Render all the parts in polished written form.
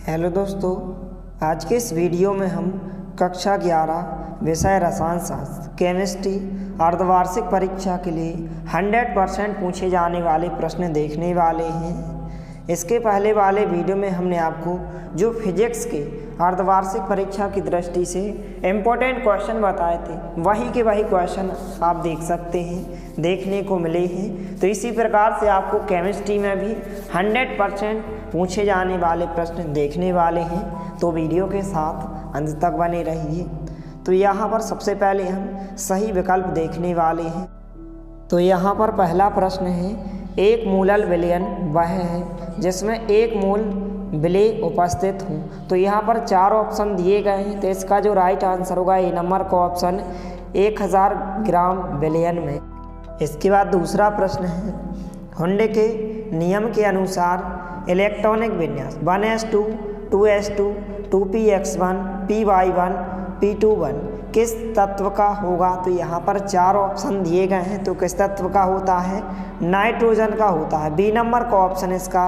Hello दोस्तों, आज के इस वीडियो में हम कक्षा 11 विषय रसायन शास्त्र केमिस्ट्री अर्धवार्षिक परीक्षा के लिए 100% पूछे जाने वाले प्रश्न देखने वाले हैं। इसके पहले वाले वीडियो में हमने आपको जो फिजिक्स के अर्धवार्षिक परीक्षा की दृष्टि से इम्पोर्टेंट क्वेश्चन बताए थे, वही के वही क्वेश्चन आप देख सकते हैं, देखने को मिले हैं। तो इसी प्रकार से आपको केमिस्ट्री में भी 100% पूछे जाने वाले प्रश्न देखने वाले हैं। तो वीडियो के साथ अंत तक बने रहिए। तो यहाँ पर सबसे पहले हम सही विकल्प देखने वाले हैं। तो यहाँ पर पहला प्रश्न है, एक मूलल विलयन वह है जिसमें एक मोल विलेय उपस्थित हो। तो यहाँ पर 4 ऑप्शन दिए गए हैं, तो इसका जो राइट आंसर होगा ए नंबर का ऑप्शन 1000 ग्राम विलयन में। इसके बाद दूसरा प्रश्न है, हुंडे के नियम के अनुसार इलेक्ट्रॉनिक विन्यास 1s2 2s2 2px1 py1 p21 किस तत्व का होगा। तो यहाँ पर 4 ऑप्शन दिए गए हैं, तो किस तत्व का होता है, नाइट्रोजन का होता है। बी नंबर का ऑप्शन इसका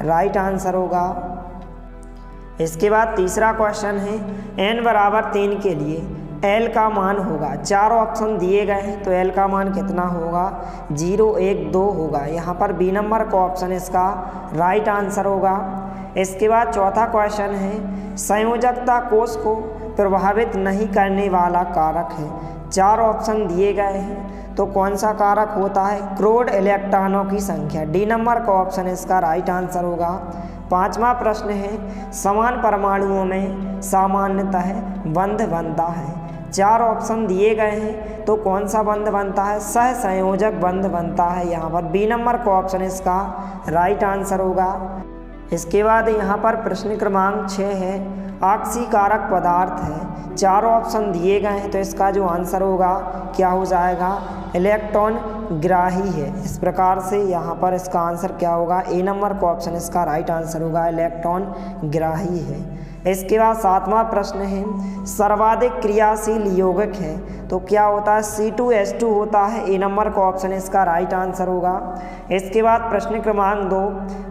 राइट आंसर होगा। इसके बाद तीसरा क्वेश्चन है, n बराबर 3 के लिए L का मान होगा। 4 ऑप्शन दिए गए हैं, तो L का मान कितना होगा, 0 1 2 होगा। यहाँ पर बी नंबर का ऑप्शन इसका राइट आंसर होगा। इसके बाद चौथा क्वेश्चन है, संयोजकता कोष को प्रभावित नहीं करने वाला कारक है। 4 ऑप्शन दिए गए हैं, तो कौन सा कारक होता है, क्रोड इलेक्ट्रॉनों की संख्या। डी नंबर का ऑप्शन इसका राइट आंसर होगा। पांचवा प्रश्न है, समान परमाणुओं में सामान्यतः बंध बनता है। 4 ऑप्शन दिए गए हैं, तो कौन सा बंध बनता है, सहसंयोजक बंध बनता है। यहाँ पर बी नंबर का ऑप्शन इसका राइट आंसर होगा। इसके बाद यहाँ पर प्रश्न क्रमांक 6 है, ऑक्सीकारक पदार्थ है। 4 ऑप्शन दिए गए हैं, तो इसका जो आंसर होगा क्या हो जाएगा, इलेक्ट्रॉन ग्राही है। इस प्रकार से यहाँ पर इसका आंसर क्या होगा, ए नंबर का ऑप्शन इसका राइट आंसर होगा, इलेक्ट्रॉन ग्राही है। इसके बाद 7वां प्रश्न है, सर्वाधिक क्रियाशील यौगिक है, तो क्या होता है, C2H2 होता है। ए नंबर का ऑप्शन इसका राइट आंसर होगा। इसके बाद प्रश्न क्रमांक 2,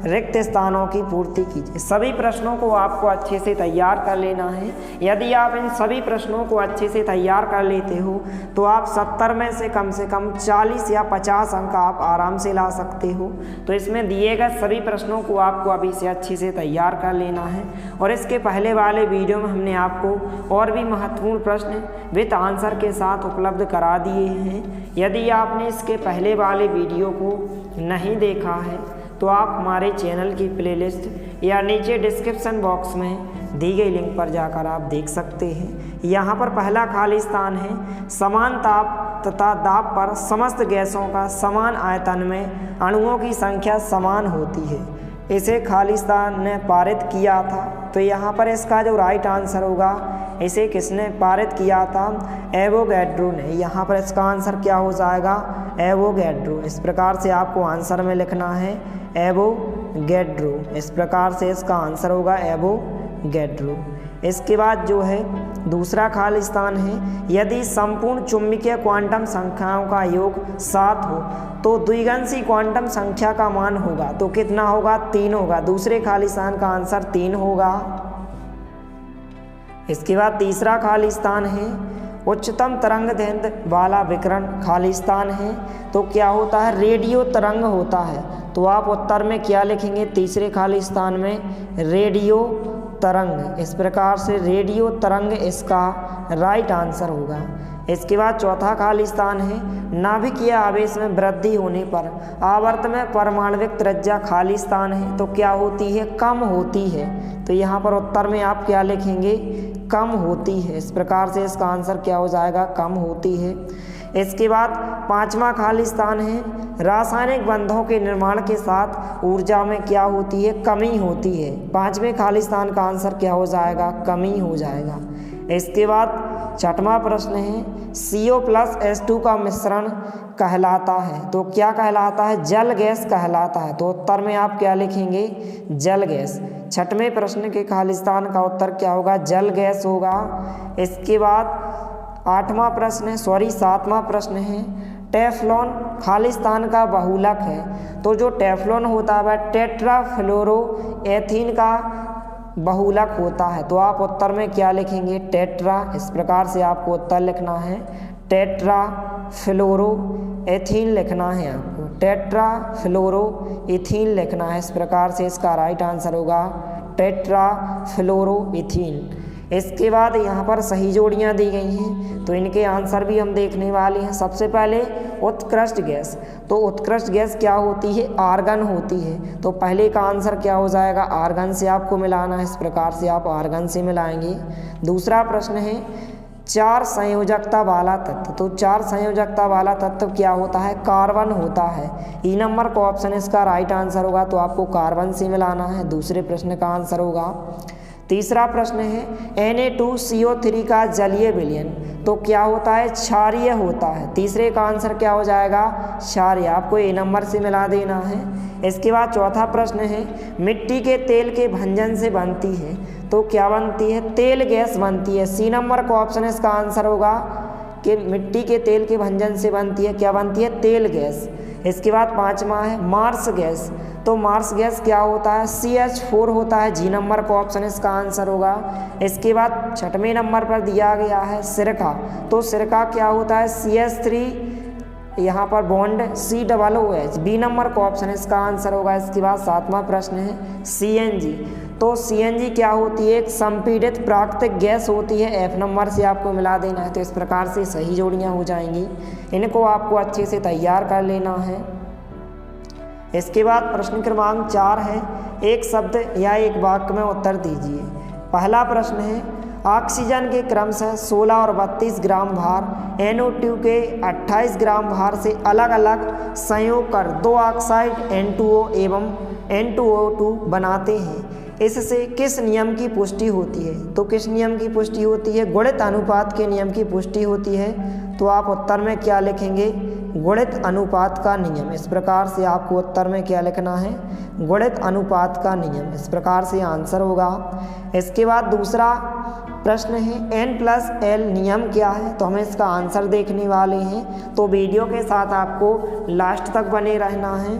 रिक्त स्थानों की पूर्ति कीजिए। सभी प्रश्नों को आपको अच्छे से तैयार कर लेना है। यदि आप इन सभी प्रश्नों को अच्छे से तैयार कर लेते हो, तो आप 70 में से कम 40 या 50 अंक आप आराम से ला सकते हो। तो इसमें दिए गए सभी प्रश्नों को आपको अभी से अच्छे से तैयार कर लेना है। और इसके पहले वाले वीडियो में हमने आपको और भी महत्वपूर्ण प्रश्न विद आंसर के साथ उपलब्ध करा दिए हैं। यदि आपने इसके पहले वाले वीडियो को नहीं देखा है, तो आप हमारे चैनल की प्लेलिस्ट या नीचे डिस्क्रिप्शन बॉक्स में दी गई लिंक पर जाकर आप देख सकते हैं। यहाँ पर पहला खाली स्थान है, समान ताप तथा दाब पर समस्त गैसों का समान आयतन में अणुओं की संख्या समान होती है। इसे खाली स्थान ने पारित किया था। तो यहाँ पर इसका जो राइट आंसर होगा, इसे किसने पारित किया था, एवोगैड्रो ने। यहाँ पर इसका आंसर क्या हो जाएगा, एवोगैड्रो। इस प्रकार से आपको आंसर में लिखना है एवोगैड्रो। इस प्रकार से इसका आंसर होगा एवोगैड्रो। इसके बाद जो है दूसरा खाली स्थान है, यदि संपूर्ण चुंबकीय क्वांटम संख्याओं का योग 7 हो, तो द्विगंशी क्वांटम संख्या का मान होगा। तो कितना होगा, 3 होगा। दूसरे खाली स्थान का आंसर 3 होगा। इसके बाद तीसरा खाली स्थान है, उच्चतम तरंग दैर्घ्य वाला विकिरण खाली स्थान है, तो क्या होता है, रेडियो तरंग होता है। तो आप उत्तर में क्या लिखेंगे, तीसरे खाली स्थान में रेडियो तरंग। इस प्रकार से रेडियो तरंग इसका राइट आंसर होगा। इसके बाद चौथा खाली स्थान है, नाभिकीय आवेश में वृद्धि होने पर आवर्त में परमाणविक त्रिज्या खाली स्थान है, तो क्या होती है, कम होती है। तो यहाँ पर उत्तर में आप क्या लिखेंगे, कम होती है। इस प्रकार से इसका आंसर क्या हो जाएगा, कम होती है। इसके बाद 5वां खाली स्थान है, रासायनिक बंधों के निर्माण के साथ ऊर्जा में क्या होती है, कमी होती है। 5वें खाली स्थान का आंसर क्या हो जाएगा, कमी हो जाएगा। इसके बाद 6वां प्रश्न है, CO+H2 का मिश्रण कहलाता है, तो क्या कहलाता है, जल गैस कहलाता है। तो उत्तर में आप क्या लिखेंगे, जल गैस। 6वें प्रश्न के खाली स्थान का उत्तर क्या होगा, जल गैस होगा। इसके बाद 7वां प्रश्न है, टेफ्लॉन खालिस्तान का बहुलक है। तो जो टेफ्लॉन होता है वह टेट्राफ्लोरोएथीन का बहुलक होता है। तो आप उत्तर में क्या लिखेंगे? टेट्रा। इस प्रकार से आपको उत्तर लिखना है, टेट्रा फ्लोरो एथीन लिखना है आपको, टेट्रा फ्लोरो एथीन लिखना है। इस प्रकार से इसका राइट आंसर होगा टेट्रा फ्लोरो एथीन। इसके बाद यहाँ पर सही जोड़ियाँ दी गई हैं, तो इनके आंसर भी हम देखने वाले हैं। सबसे पहले उत्कृष्ट गैस, तो उत्कृष्ट गैस क्या होती है? आर्गन होती है। तो पहले का आंसर क्या हो जाएगा? आर्गन से आपको मिलाना है। इस प्रकार से आप आर्गन से मिलाएंगे। दूसरा प्रश्न है 4 संयोजकता वाला तत्व, तो 4 संयोजकता वाला तत्व क्या होता है? कार्बन होता है। ई नंबर का ऑप्शन इसका राइट आंसर होगा, तो आपको कार्बन से मिलाना है। दूसरे प्रश्न का आंसर होगा। तीसरा प्रश्न है Na2CO3 का जलीय विलयन, तो क्या होता है? क्षारीय होता है। तीसरे का आंसर क्या हो जाएगा? क्षारीय। आपको ए नंबर से मिला देना है। इसके बाद चौथा प्रश्न है मिट्टी के तेल के भंजन से बनती है, तो क्या बनती है? तेल गैस बनती है। सी नंबर का ऑप्शन इसका आंसर होगा कि मिट्टी के तेल के भंजन से बनती है, क्या बनती है? तेल गैस। इसके बाद पांचवा है मार्स गैस, तो मार्स गैस क्या होता है? CH4 होता है। जी नंबर का ऑप्शन इसका आंसर होगा। इसके बाद छठवें नंबर पर दिया गया है सिरका, तो सिरका क्या होता है? CH3 यहाँ पर बॉन्ड COOH। बी नंबर का ऑप्शन इसका आंसर होगा। इसके बाद सातवां प्रश्न है CNG, तो CNG क्या होती है? एक संपीड़ित प्राकृतिक गैस होती है। F नंबर से आपको मिला देना है। तो इस प्रकार से सही जोड़ियाँ हो जाएंगी, इनको आपको अच्छे से तैयार कर लेना है। इसके बाद प्रश्न क्रमांक 4 है एक शब्द या एक वाक्य में उत्तर दीजिए। पहला प्रश्न है ऑक्सीजन के क्रमशः 16 और 32 ग्राम भार NO2 के 28 ग्राम भार से अलग अलग संयोग कर 2 ऑक्साइड N2O एवं N2O2 बनाते हैं, इससे किस नियम की पुष्टि होती है? तो किस नियम की पुष्टि होती है? गुणित अनुपात के नियम की पुष्टि होती है। तो आप उत्तर में क्या लिखेंगे? गुणित अनुपात का नियम। इस प्रकार से आपको उत्तर में क्या लिखना है? गुणित अनुपात का नियम। इस प्रकार से आंसर होगा। इसके बाद दूसरा प्रश्न है N+L नियम क्या है? तो हमें इसका आंसर देखने वाले हैं, तो वीडियो के साथ आपको लास्ट तक बने रहना है।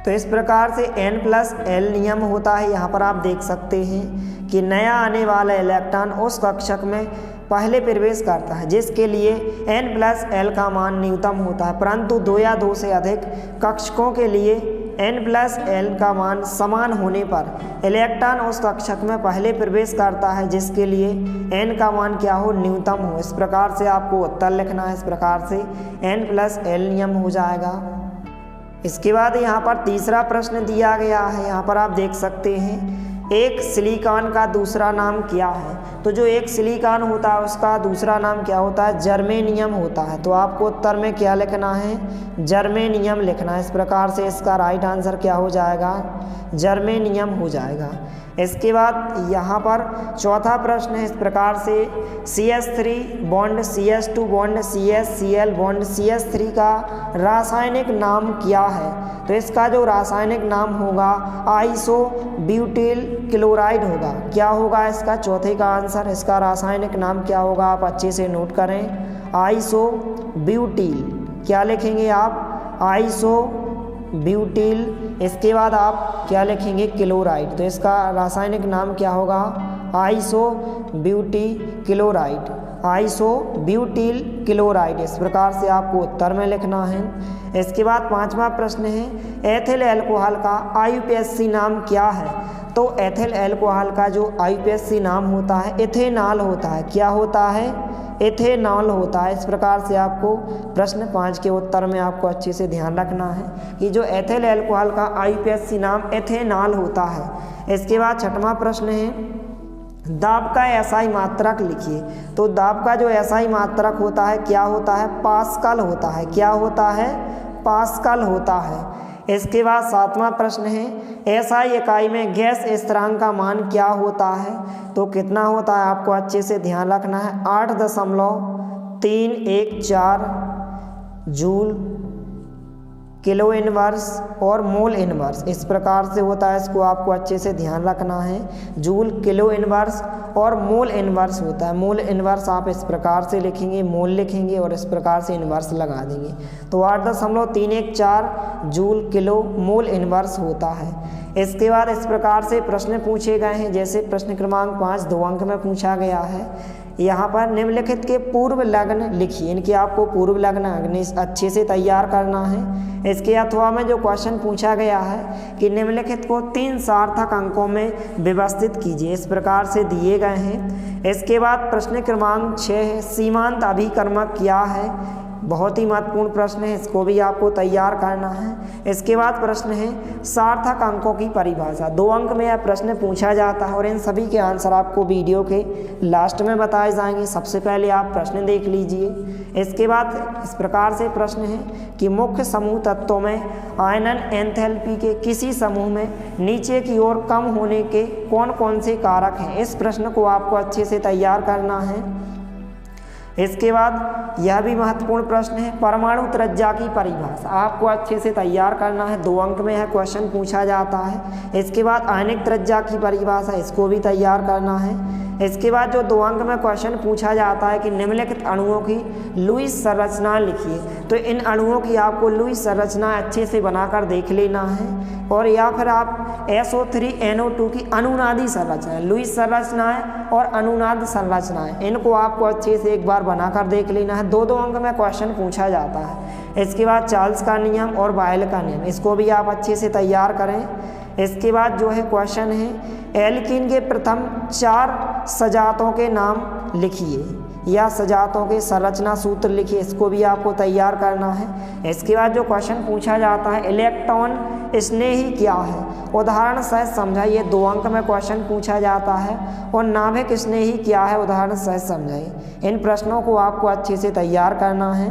तो इस प्रकार से N+L नियम होता है। यहाँ पर आप देख सकते हैं कि नया आने वाला इलेक्ट्रॉन उस कक्षक में पहले प्रवेश करता है जिसके लिए N+L का मान न्यूनतम होता है, परंतु 2 या 2 से अधिक कक्षकों के लिए N+L का मान समान होने पर इलेक्ट्रॉन उस कक्षक में पहले प्रवेश करता है जिसके लिए N का मान क्या हो? न्यूनतम हो। इस प्रकार से आपको उत्तर लिखना है। इस प्रकार से N+L नियम हो जाएगा। इसके बाद यहाँ पर तीसरा प्रश्न दिया गया है। यहाँ पर आप देख सकते हैं एक सिलिकॉन का दूसरा नाम क्या है? तो जो एक सिलिकॉन होता है उसका दूसरा नाम क्या होता है? जर्मेनियम होता है। तो आपको उत्तर में क्या लिखना है? जर्मेनियम लिखना है। इस प्रकार से इसका राइट आंसर क्या हो जाएगा? जर्मेनियम हो जाएगा। इसके बाद यहाँ पर चौथा प्रश्न है इस प्रकार से CH3 bond CH2 bond CH bond CH3 का रासायनिक नाम क्या है? तो इसका जो रासायनिक नाम होगा आइसोब्यूटिल क्लोराइड होगा। क्या होगा इसका? चौथे का आंसर। इसका रासायनिक नाम क्या होगा? आप अच्छे से नोट करें, आइसोब्यूटिल। क्या लिखेंगे आप? आइसोब्यूटिल। इसके बाद आप क्या लिखेंगे? क्लोराइड। तो इसका रासायनिक नाम क्या होगा? Isobutyl chloride, isobutyl chloride. इस प्रकार से आपको उत्तर में लिखना है। इसके बाद पांचवा प्रश्न है एथिल अल्कोहल का IUPAC नाम क्या है? तो एथिल अल्कोहल का जो IUPAC नाम होता है इथेनॉल होता है। क्या होता है? इथेनॉल होता है। इस प्रकार से आपको प्रश्न 5 के उत्तर में आपको अच्छे से ध्यान रखना है कि जो एथिल अल्कोहल का IUPAC नाम इथेनॉल होता है। इसके बाद छठवां प्रश्न है दाब का SI मात्रक लिखिए। तो दाब का जो SI मात्रक होता है क्या होता है? पास्कल होता है। क्या होता है? पास्कल होता है। इसके बाद सातवां प्रश्न है SI इकाई में गैस स्थिरांक का मान क्या होता है? तो कितना होता है? आपको अच्छे से ध्यान रखना है, 8.314 जूल किलो इनवर्स और मोल इनवर्स। इस प्रकार से होता है, इसको आपको अच्छे से ध्यान रखना है। जूल किलो इनवर्स और मोल इनवर्स होता है। मोल इनवर्स आप इस प्रकार से लिखेंगे, मोल लिखेंगे और इस प्रकार से इनवर्स लगा देंगे। तो 8.314 जूल किलो मोल इनवर्स होता है। इसके बाद इस प्रकार से प्रश्न पूछे गए हैं, जैसे प्रश्न क्रमांक 5 2 अंक में पूछा गया है। यहाँ पर निम्नलिखित के पूर्व लग्न लिखिए, इनके आपको पूर्व लग्न अच्छे से तैयार करना है। इसके अथवा में जो क्वेश्चन पूछा गया है कि निम्नलिखित को 3 सार्थक अंकों में व्यवस्थित कीजिए, इस प्रकार से दिए गए हैं। इसके बाद प्रश्न क्रमांक 6 है, सीमांत अभिकर्मक क्या है, बहुत ही महत्वपूर्ण प्रश्न है, इसको भी आपको तैयार करना है। इसके बाद प्रश्न है सार्थक अंकों की परिभाषा, 2 अंक में यह प्रश्न पूछा जाता है और इन सभी के आंसर आपको वीडियो के लास्ट में बताए जाएंगे। सबसे पहले आप प्रश्न देख लीजिए। इसके बाद इस प्रकार से प्रश्न है कि मुख्य समूह तत्वों में आयनन एंथैल्पी के किसी समूह में नीचे की ओर कम होने के कौन कौन से कारक हैं, इस प्रश्न को आपको अच्छे से तैयार करना है। इसके बाद यह भी महत्वपूर्ण प्रश्न है, परमाणु त्रिज्या की परिभाषा आपको अच्छे से तैयार करना है, 2 अंक में यह क्वेश्चन पूछा जाता है। इसके बाद आणविक त्रिज्या की परिभाषा, इसको भी तैयार करना है। इसके बाद जो 2 अंक में क्वेश्चन पूछा जाता है कि निम्नलिखित अणुओं की लुईस संरचना लिखिए, तो इन अणुओं की आपको लुईस संरचना अच्छे से बनाकर देख लेना है। और या फिर आप SO3NO2 की अनुनादी संरचना, लुईस संरचनाएं और अनुनाद संरचनाएं, इनको आपको अच्छे से एक बार बनाकर देख लेना है। 2-2 अंक में क्वेश्चन पूछा जाता है। इसके बाद चार्ल्स का नियम और बायल का नियम, इसको भी आप अच्छे से तैयार करें। इसके बाद जो है क्वेश्चन है एल्कीन के प्रथम 4 सजातों के नाम लिखिए या सजातों के संरचना सूत्र लिखिए, इसको भी आपको तैयार करना है। इसके बाद जो क्वेश्चन पूछा जाता है इलेक्ट्रॉन स्नेही क्या है, उदाहरण सहित समझाइए, 2 अंक में क्वेश्चन पूछा जाता है। और नाभिक स्नेही क्या है, उदाहरण सहित समझाइए। इन प्रश्नों को आपको अच्छे से तैयार करना है।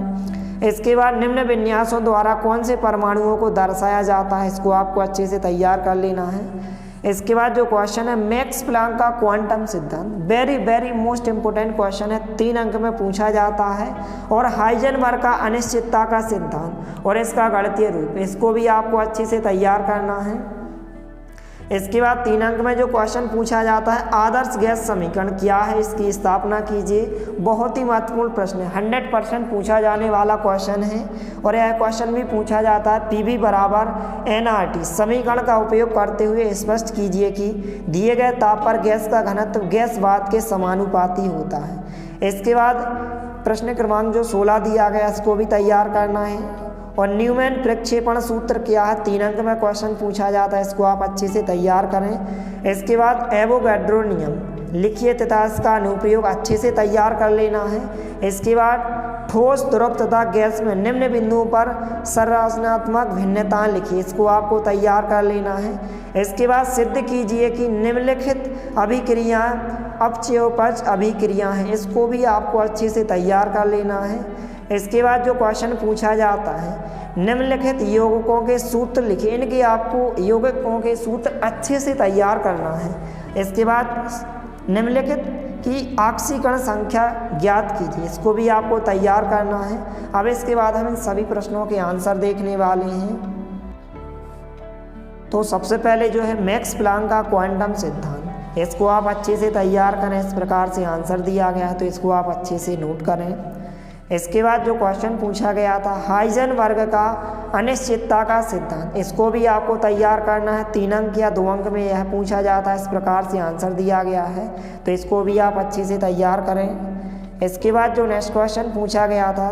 इसके बाद निम्न विन्यासों द्वारा कौन से परमाणुओं को दर्शाया जाता है, इसको आपको अच्छे से तैयार कर लेना है। इसके बाद जो क्वेश्चन है मैक्स प्लैंक का क्वांटम सिद्धांत, वेरी मोस्ट इंपोर्टेंट क्वेश्चन है, 3 अंक में पूछा जाता है। और हाइजेनबर्ग का अनिश्चितता का सिद्धांत और इसका गणितीय रूप, इसको भी आपको अच्छे से तैयार करना है। इसके बाद 3 अंक में जो क्वेश्चन पूछा जाता है आदर्श गैस समीकरण क्या है, इसकी स्थापना कीजिए, बहुत ही महत्वपूर्ण प्रश्न है, 100% पूछा जाने वाला क्वेश्चन है। और यह क्वेश्चन भी पूछा जाता है PV बराबर nRT समीकरण का उपयोग करते हुए स्पष्ट कीजिए कि दिए गए ताप पर गैस का घनत्व गैस वात के समानुपाती होता है। इसके बाद प्रश्न क्रमांक जो 16 दिया गया, इसको भी तैयार करना है। और न्यूमैन प्रक्षेपण सूत्र क्या है, 3 अंक में क्वेश्चन पूछा जाता है, इसको आप अच्छे से तैयार करें। इसके बाद एवोगैड्रो नियम लिखिए तथा इसका अनुप्रयोग अच्छे से तैयार कर लेना है। इसके बाद ठोस द्रव तथा गैस में निम्न बिंदुओं पर संरचनात्मक भिन्नताएं लिखिए, इसको आपको तैयार कर लेना है। इसके बाद सिद्ध कीजिए कि निम्नलिखित अभिक्रियाएं अपचयोपच अभिक्रिया हैं, इसको भी आपको अच्छे से तैयार कर लेना है। इसके बाद जो क्वेश्चन पूछा जाता है निम्नलिखित यौगिकों के सूत्र लिखिए, इनके आपको यौगिकों के सूत्र अच्छे से तैयार करना है। इसके बाद निम्नलिखित की ऑक्सीकरण संख्या ज्ञात कीजिए, इसको भी आपको तैयार करना है। अब इसके बाद हम इन सभी प्रश्नों के आंसर देखने वाले हैं। तो सबसे पहले जो है मैक्स प्लैंक का क्वांटम सिद्धांत, इसको आप अच्छे से तैयार करें, इस प्रकार से आंसर दिया गया है तो इसको आप अच्छे से नोट करें। इसके बाद जो क्वेश्चन पूछा गया था हाइजेनबर्ग का अनिश्चितता का सिद्धांत, इसको भी आपको तैयार करना है, 3 अंक या 2 अंक में यह पूछा जाता है, इस प्रकार से आंसर दिया गया है तो इसको भी आप अच्छे से तैयार करें। इसके बाद जो नेक्स्ट क्वेश्चन पूछा गया था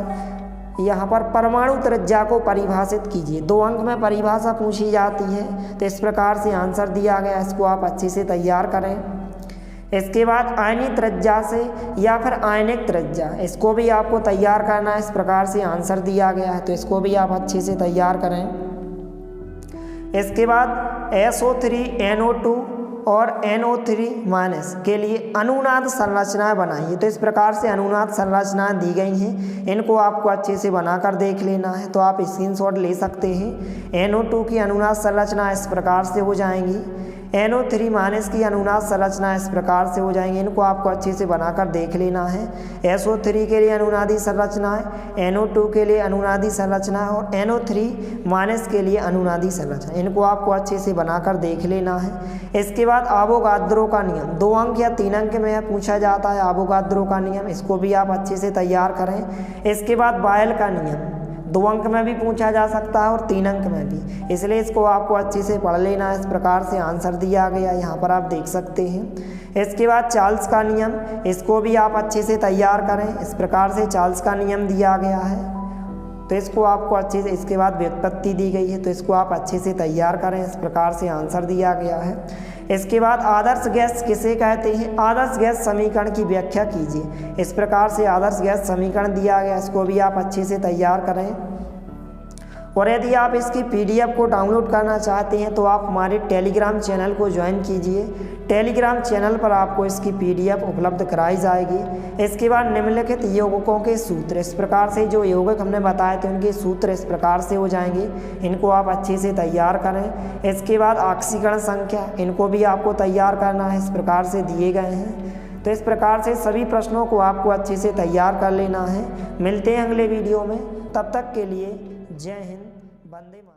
यहाँ पर परमाणु त्रिज्या को परिभाषित कीजिए, 2 अंक में परिभाषा पूछी जाती है तो इस प्रकार से आंसर दिया गया, इसको आप अच्छे से तैयार करें। इसके बाद आयनीय त्रिज्या से या फिर आयनिक त्रिज्या, इसको भी आपको तैयार करना है, इस प्रकार से आंसर दिया गया है तो इसको भी आप अच्छे से तैयार करें। इसके बाद SO3NO2 और NO3- के लिए अनुनाद संरचनाएं बनाइए, तो इस प्रकार से अनुनाद संरचनाएं दी गई हैं, इनको आपको अच्छे से बनाकर देख लेना है, तो आप स्क्रीनशॉट ले सकते हैं। NO2 की अनुनाद संरचना इस प्रकार से हो जाएंगी, NO3- की अनुनाद संरचना इस प्रकार से हो जाएंगे, इनको आपको अच्छे से बनाकर देख लेना है। SO3 के लिए अनुनादी संरचनाएं, NO2 के लिए अनुनादी संरचना और NO3- के लिए अनुनादी संरचना, इनको आपको अच्छे से बनाकर देख लेना है। इसके बाद एवोगाद्रो का नियम, 2 अंक या 3 अंक में पूछा जाता है एवोगाद्रो का नियम, इसको भी आप अच्छे से तैयार करें। इसके बाद बायल का नियम, 2 अंक में भी पूछा जा सकता है और 3 अंक में भी, इसलिए इसको आपको अच्छे से पढ़ लेना है। इस प्रकार से आंसर दिया गया, यहाँ पर आप देख सकते हैं। इसके बाद चार्ल्स का नियम, इसको भी आप अच्छे से तैयार करें। इस प्रकार से चार्ल्स का नियम दिया गया है, तो इसको आपको अच्छे से, इसके बाद व्युत्पत्ति दी गई है, तो इसको आप अच्छे से तैयार करें। इस प्रकार से आंसर दिया गया है। इसके बाद आदर्श गैस किसे कहते हैं, आदर्श गैस समीकरण की व्याख्या कीजिए। इस प्रकार से आदर्श गैस समीकरण दिया गया, इसको भी आप अच्छे से तैयार करें। और यदि आप इसकी PDF को डाउनलोड करना चाहते हैं तो आप हमारे टेलीग्राम चैनल को ज्वाइन कीजिए। टेलीग्राम चैनल पर आपको इसकी PDF उपलब्ध कराई जाएगी। इसके बाद निम्नलिखित यौगिकों के सूत्र, इस प्रकार से जो यौगिक हमने बताए थे उनके सूत्र इस प्रकार से हो जाएंगे, इनको आप अच्छे से तैयार करें। इसके बाद ऑक्सीकरण संख्या, इनको भी आपको तैयार करना है, इस प्रकार से दिए गए हैं। तो इस प्रकार से सभी प्रश्नों को आपको अच्छे से तैयार कर लेना है। मिलते हैं अगले वीडियो में, तब तक के लिए जय हिंद, वंदे मातरम।